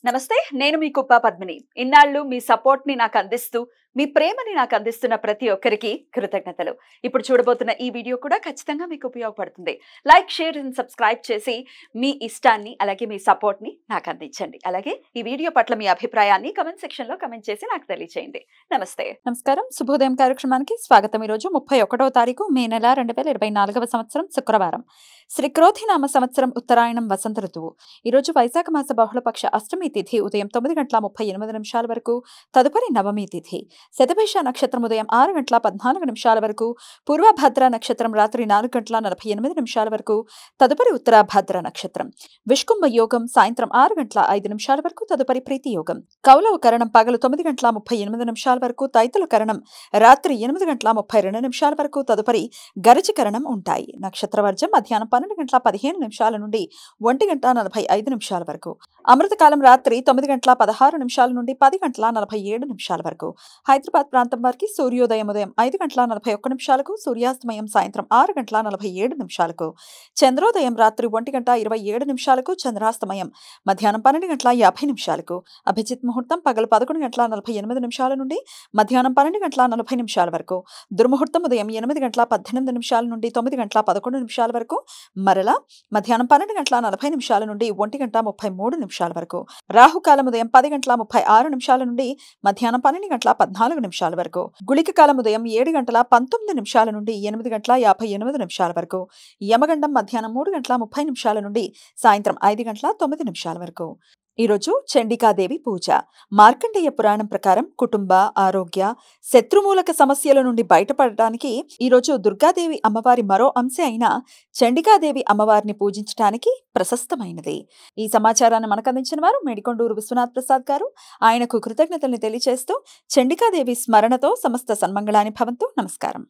నమస్తే నేను మీ కుప్ప పద్మిని ఇన్నాళ్ళు మీ సపోర్ట్ ని నాకు అందిస్తూ మీ ప్రేమని నాకు అందిస్తున్న ప్రతి ఒక్కరికి కృతజ్ఞతలు ఇప్పుడు చూడబోతున్న ఈ వీడియో కూడా ఖచ్చితంగా మీకు ఉపయోగపడుతుంది లైక్ షేర్ అండ్ సబ్స్క్రైబ్ చేసి మీ ఇష్టాన్ని అలాగే మీ సపోర్ట్ ని నాకు అందించండి అలాగే ఈ వీడియో పట్ల మీ అభిప్రాయాన్ని కమెంట్ సెక్షన్ లో కమెంట్ చేసి నాకు తెలియజేయండి నమస్తే నమస్కారం శుభోదయం కార్యక్రమానికి స్వాగతం ఈ రోజు 31వ తారీఖు మే నెల 2024వ సంవత్సరం శుక్రవారం శ్రీ క్రోధినామ సంవత్సరం ఉత్తరాయణం వసంత ఋతువు ఈ రోజు వైశాఖ మాస బహుళపక్ష అష్టమి తిథి ఉదయం 9:38 వరకు తదుపరి నవమి తిథి శతభిష నక్షత్రం ఉదయం 6:14 వరకు పూర్వభద్ర నక్షత్రం రాత్రి 4:48 వరకు తదుపరి ఉత్తరాభద్ర నక్షత్రం విష్కుంభ యోగం సాయంత్రం 6:05 వరకు తదుపరి ప్రీతి యోగం కౌలవ కరణం పగలు 9:38 వరకు తైతుల కరణం రాత్రి 8:32 వరకు తదుపరి గరజి కరణం ఉంటాయి నక్షత్రవర్జం మధ్యాహ్నం 12:15 నుండి 1:45 వరకు అమృతకాలం రాత్రి 9:16 నుండి 10:47 వరకు హైదరాబాద్ ప్రాంతం వారికి సూర్యోదయం ఉదయం 5:41 సూర్యాస్తమయం సాయంత్రం 6:47 చంద్రోదయం రాత్రి 1:27 చంద్రాస్తమయం మధ్యాహ్నం 12:50 అభిజిత్ ముహూర్తం పగలు 11:48 నుండి మధ్యాహ్నం 12:40 వరకు దుర్ముహూర్తం ఉదయం 8:18 నుండి 9:11 వరకు మరలా మధ్యాహ్నం 12:40 నుండి 1:33 వరకు రాహుకాలం ఉదయం 10:36 నుండి మధ్యాహ్నం 12:14 వరకు గుళిక కాలం ఉదయం 7:19 నుండి 8:58 వరకు యమగండం మధ్యాహ్నం 3:30 నుండి సాయంత్రం 5:09 వరకు ఈరోజు చండికాదేవి పూజ మార్కండేయ పురాణం ప్రకారం కుటుంబ ఆరోగ్య శత్రుమూలక సమస్యల నుండి బయటపడటానికి ఈరోజు దుర్గాదేవి అమ్మవారి మరో అంశ అయిన చండికాదేవి అమ్మవారిని పూజించడానికి ప్రశస్తమైనది ఈ సమాచారాన్ని మనకు అందించిన వారు మేడికొండూరు విశ్వనాథ్ ప్రసాద్ గారు ఆయనకు కృతజ్ఞతల్ని తెలియజేస్తూ చండికాదేవి స్మరణతో సమస్త సన్మంగళాని భవంతు నమస్కారం